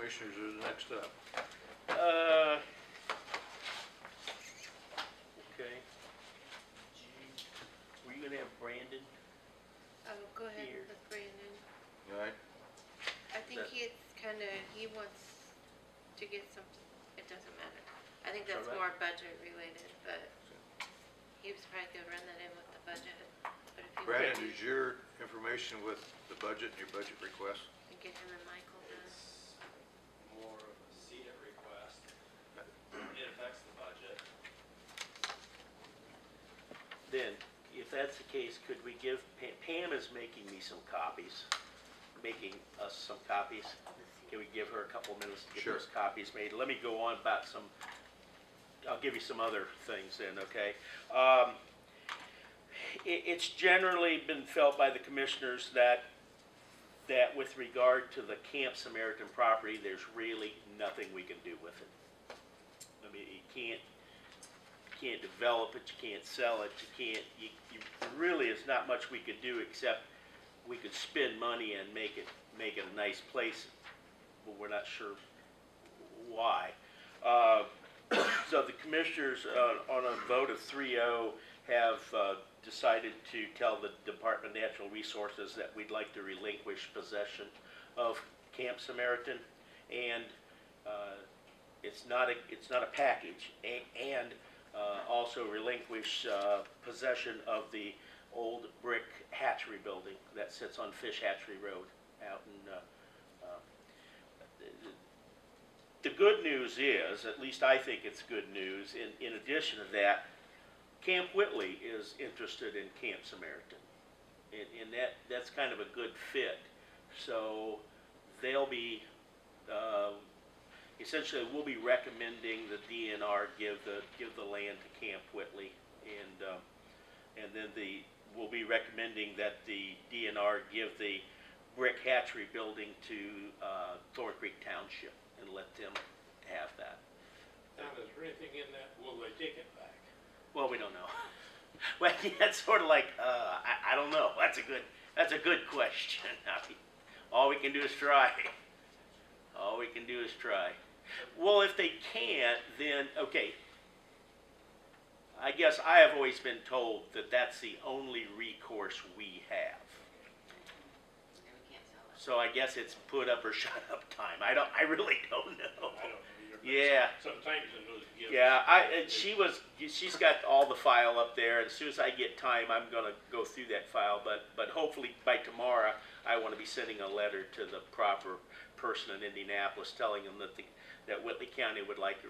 commissioners is the next up. Okay. Were you gonna have Brandon? Oh, go ahead Here. with Brandon. All right. I think That- he wants to get some, it doesn't matter. I think that's Alright. more budget related, but he was probably gonna run that in with the budget. But if you Brandon, want is your information with the budget and your budget request? to get him and Michael done. It's more of a CEDA request. It affects the budget. Then, if that's the case, could we give, Pam is making me some copies, making us some copies. Can we give her a couple minutes to get Sure. those copies made? Let me go on about some, I'll give you some other things then, okay? It's generally been felt by the commissioners that with regard to the Camp Samaritan property, there's really nothing we can do with it. I mean, you can't develop it, you can't sell it, you really, it's not much we could do except we could spend money and make it a nice place, but we're not sure why. So the commissioners, on a vote of 3-0, have decided to tell the Department of Natural Resources that we'd like to relinquish possession of Camp Samaritan, and it's not a package, and also relinquish possession of the old brick hatchery building that sits on Fish Hatchery Road out in the good news is, at least I think it's good news, in addition to that, Camp Whitley is interested in Camp Samaritan, and that's kind of a good fit. So they'll be, essentially we'll be recommending the DNR give the land to Camp Whitley, and then we'll be recommending that the DNR give the brick hatchery building to Thorn Creek Township and let them have that. Now, is there anything in that, will they take it back? Well, we don't know. Well, yeah, it's sort of like, I don't know. That's a good question. All we can do is try. All we can do is try. Well, if they can't, then, okay. I guess I have always been told that that's the only recourse we have. And we can't sell it. So I guess it's put up or shut up time. I really don't know. I don't know either. but Yeah. Sometimes in those gifts. Yeah, she's got all the file up there, and as soon as I get time, I'm gonna go through that file, but hopefully by tomorrow, I wanna be sending a letter to the proper person in Indianapolis telling them that Whitley County would like to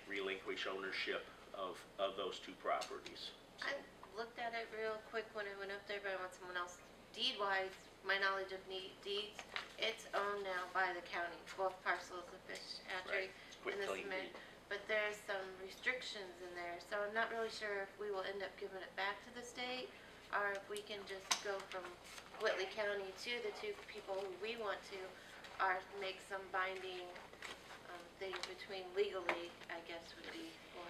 relinquish ownership of those two properties. I looked at it real quick when I went up there, but I want someone else. Deed-wise, my knowledge of deeds, it's owned now by the county, both parcels of Fish Hatchery Quick and the clean cement. deed. But there's some restrictions in there, so I'm not really sure if we will end up giving it back to the state, or if we can just go from Whitley County to the two people who we want to, or make some binding thing between legally, I guess would be for.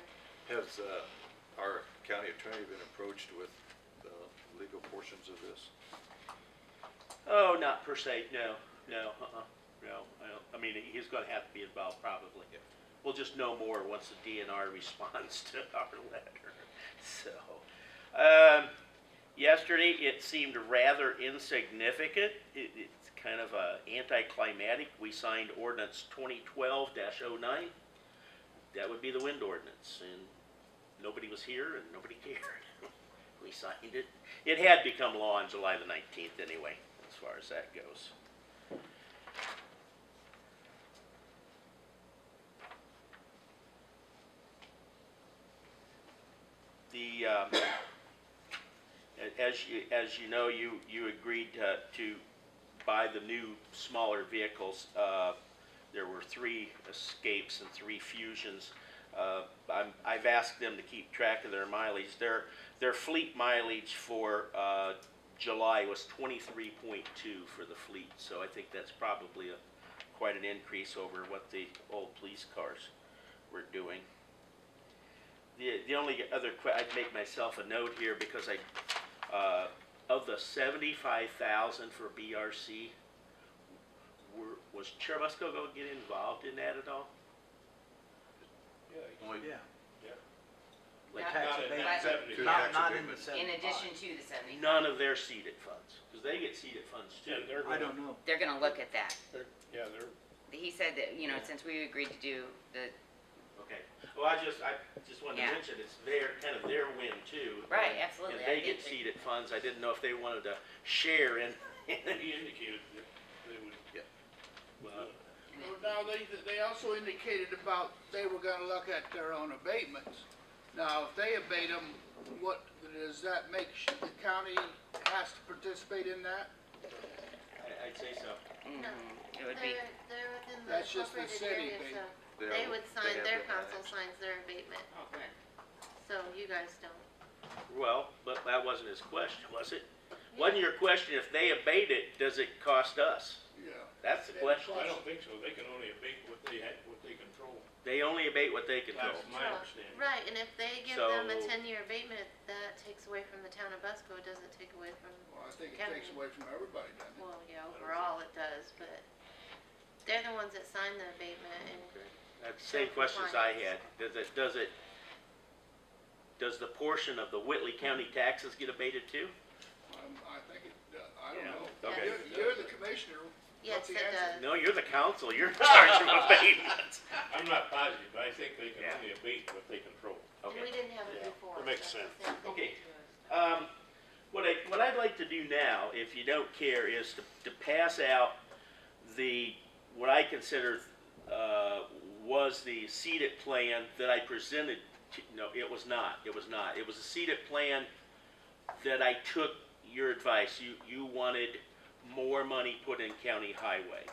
Has our county attorney been approached with the legal portions of this? Oh, not per se, no. I mean, he's gonna have to be involved probably. Yeah. We'll just know more once the DNR responds to our letter. So, yesterday it seemed rather insignificant. It's kind of anticlimactic. We signed ordinance 2012-09. That would be the wind ordinance, and nobody was here and nobody cared. We signed it. It had become law on July the 19th anyway, as far as that goes. The as you know, you agreed to buy the new smaller vehicles. There were 3 Escapes and 3 Fusions. I've asked them to keep track of their mileage. Their fleet mileage for July was 23.2 for the fleet, so I think that's probably quite an increase over what the old police cars were doing. The only other I'd make myself a note here because of the $75,000 for BRC was Was Cherubusco going to get involved in that at all? Yeah. Only Yeah. Like, Tax Not in abatement. that 75. Not in the In 75. addition to the 75. none of their seeded funds, because they get seeded funds too. And they're I gonna, don't know. They're gonna look at that. yeah, they're, He said that, you know, since we agreed to do the, Okay, well, I just wanted Yeah. to mention, it's kind of their win too. right, And- absolutely. And they get seeded funds, I didn't know if they wanted to share in. he indicated that they would. Well, Well, now, they also indicated about they were gonna look at their own abatements. Now, if they abate them, what, does that make, the county has to participate in that? I'd say so. No. It would be, They're within the That's just the incorporated city area, thing. so they would sign, their council signs their abatement, oh, good. so you guys don't. Well, but that wasn't his question, was it? Wasn't your question, if they abate it, does it cost us? Yeah. That's the question. I don't think so, they can only abate what they control. They only abate what they control. That's my understanding. Right, and if they give them a So- 10-year abatement, that takes away from the town of Busco, it doesn't take away from, Well, I think it County. takes away from everybody, doesn't it? well, yeah, overall it does, but they're the ones that sign the abatement, and That's the same questions I had. Does the portion of the Whitley County taxes get abated too? I think it does, I don't Yeah, know. okay. You're the commissioner, yes, what's the it answer? does. No, you're the council, you're in charge of abatements. I'm not positive, but I think they can Yeah. only abate what they control. And we Okay. didn't have it Yeah, before. that makes so that's the sense. same thing Okay. to us. What I'd like to do now, if you don't care, is to pass out what I consider, was the seeded plan that I presented to, no, it was not. It was a seeded plan that I took your advice. You wanted more money put in county highway.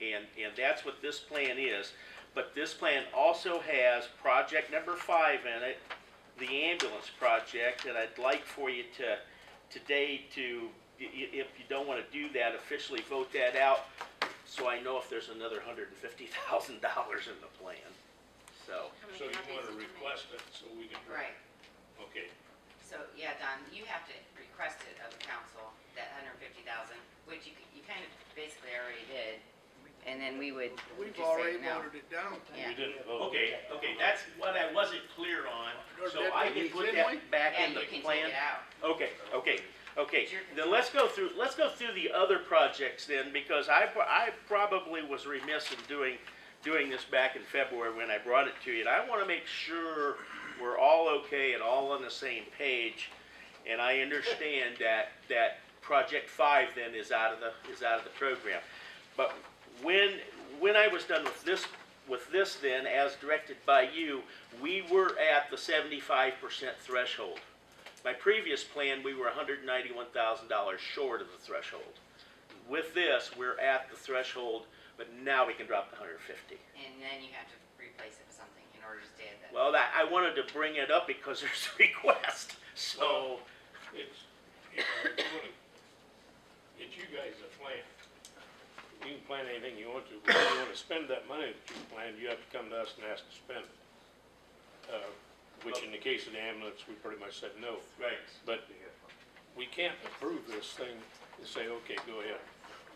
And that's what this plan is. But this plan also has project number 5 in it, the ambulance project, and I'd like for you today to, if you don't want to do that, officially vote that out, so I know if there's another $150,000 in the plan. So, How many So you copies wanna did you make? request it, so we can. Right. Okay, So, yeah, Don, you have to request it of the council, that 150,000, which you kind of basically already did. And then we would We've just say already no. voted it down. Yeah. we didn't vote. okay, that's what I wasn't clear on, so Did I we? can put Didn't we? that back Yeah, in the you can plan. take it out. Okay, It's your then let's go through the other projects then, because I probably was remiss in doing this back in February when I brought it to you, and I wanna make sure we're all okay and all on the same page, and I understand that project 5 then is out of the program. But when I was done with this then, as directed by you, we were at the 75% threshold. My previous plan, we were $191,000 short of the threshold. With this, we're at the threshold, but now we can drop to 150. And then you have to replace it with something in order to stay at that. Well, I wanted to bring it up because there's a request, so, It's, you know, it's you guys that plan. You can plan anything you want to, but if you wanna spend that money that you planned, you have to come to us and ask to spend it. Which in the case of the ambulance, we pretty much said no. right. But we can't approve this thing and say, okay, go ahead.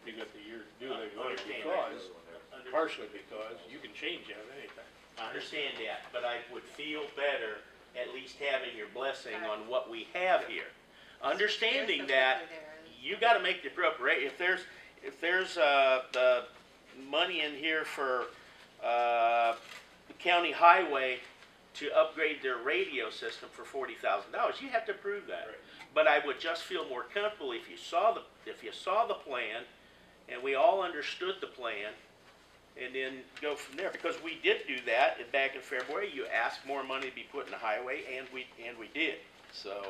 You got the year to do it if you want it, because, partially because you can change that anytime. I understand that, but I would feel better at least having your blessing on what we have here. Understanding that you gotta make the appropriate, if there's the money in here for, the county highway to upgrade their radio system for $40,000, you have to approve that. Right. But I would just feel more comfortable if you saw the plan, and we all understood the plan, and then go from there, because we did do that, and back in February, you asked more money to be put in the highway, and we did, so,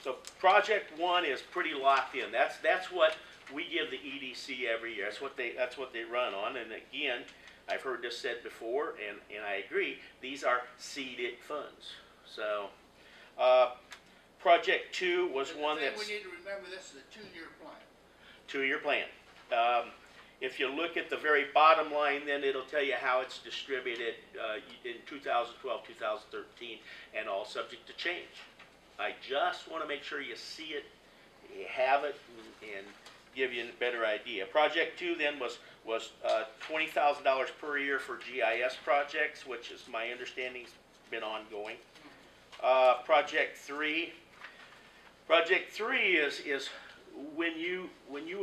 so project 1 is pretty locked in, that's what we give the EDC every year, that's what they run on, and again, I've heard this said before, and I agree, these are seeded funds, so, project 2 was And one the thing that's we need to remember, this is a 2-year plan. 2-year plan. If you look at the very bottom line, then it'll tell you how it's distributed in 2012, 2013, and all subject to change. I just want to make sure you see it, you have it, and give you a better idea. Project 2 then was $20,000 per year for GIS projects, which is my understanding's been ongoing. Project 3 is when you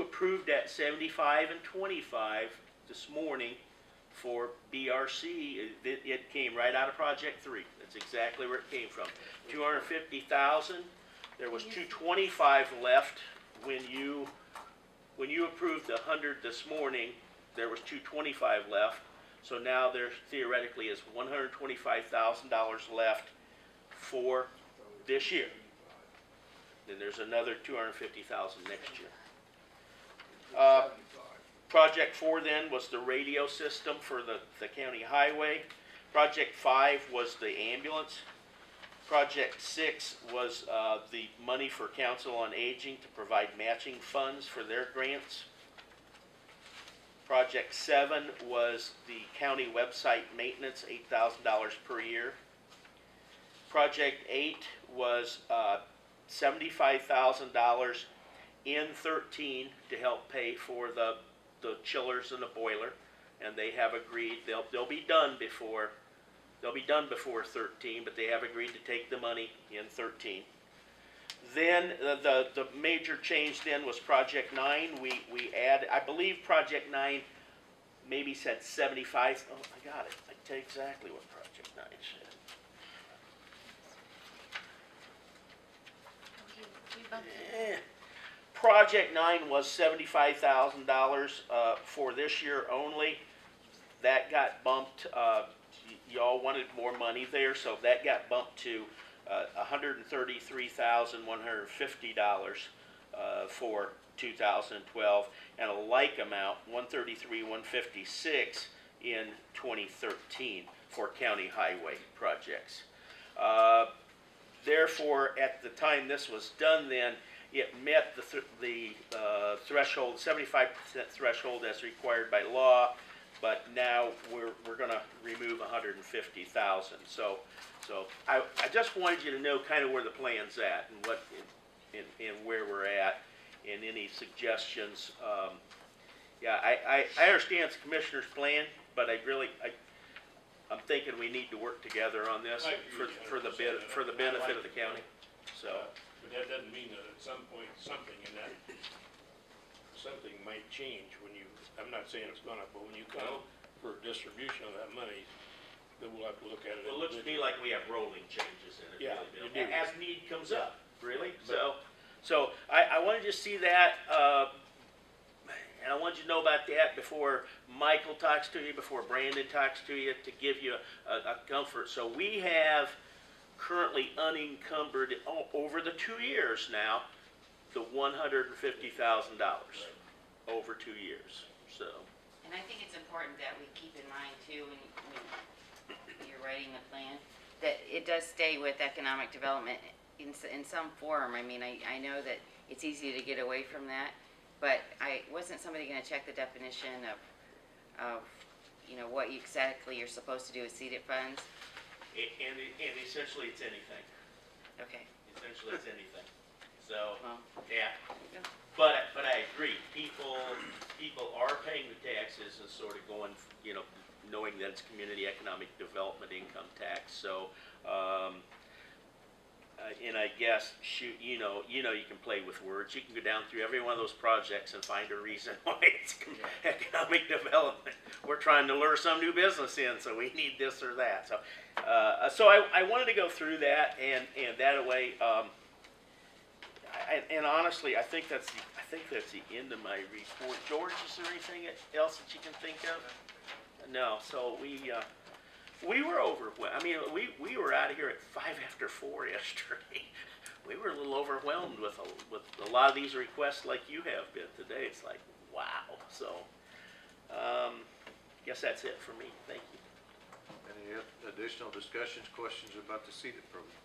approved that 75 and 25 this morning for BRC, it came right out of Project 3. That's exactly where it came from. 250,000. There was 225 left when you approved the 100 this morning. There was 225 left. So now there theoretically is $125,000 left for this year. Then there's another 250,000 next year. Project 4 then was the radio system for the county highway. Project 5 was the ambulance. Project 6 was the money for Council on Aging to provide matching funds for their grants. Project 7 was the county website maintenance, $8,000 per year. Project 8 was $75,000 in 13 to help pay for the chillers and the boiler, and they have agreed they'll be done before 13, but they have agreed to take the money in 13. Then the major change then was Project 9. We added, I believe Project 9 maybe said 75. Oh, I got it. I tell you exactly what Project 9 said. We bumped it. Project 9 was $75,000 for this year only. That got bumped. Y'all wanted more money there, so that got bumped to $133,150 for 2012, and a like amount, $133,156 in 2013 for county highway projects. Therefore, at the time this was done, then it met the threshold, 75% threshold as required by law. But now we're going to remove $150,000. So I just wanted you to know kind of where the plan's at and what and where we're at, and any suggestions. Yeah, I understand it's commissioner's plan, but I'm thinking we need to work together on this for the benefit of the county. So. But that doesn't mean that at some point something might change when you. I'm not saying it's gonna, but when you come for distribution of that money, then we'll have to look at it. Well, it looks to me like we have rolling changes in it. Yeah, really, you do. as need comes up, really. So I wanted you to see that, and I wanted you to know about that before Michael talks to you, before Brandon talks to you, to give you a comfort. So we have currently unencumbered over the 2 years now, the $150,000 over 2 years. So. And I think it's important that we keep in mind too, when you're writing the plan, that it does stay with economic development in some form. I mean, I know that it's easy to get away from that, but wasn't somebody gonna check the definition of what exactly you're supposed to do with seeded funds? And essentially it's anything. Okay. Essentially it's anything. So, Well, yeah. But I agree, people are paying the taxes and sort of going, knowing that it's community economic development income tax. So, and I guess, you can play with words. You can go down through every one of those projects and find a reason why it's economic development. We're trying to lure some new business in, so we need this or that. So, I wanted to go through that, and that way. And honestly, I think that's the end of my report. George, is there anything else that you can think of? No. So we were overwhelmed. I mean, we were out of here at 4:05 yesterday. We were a little overwhelmed with a lot of these requests, like you have been today. It's like, wow. So, guess that's it for me. Thank you. Any additional discussions, questions about the seeded program?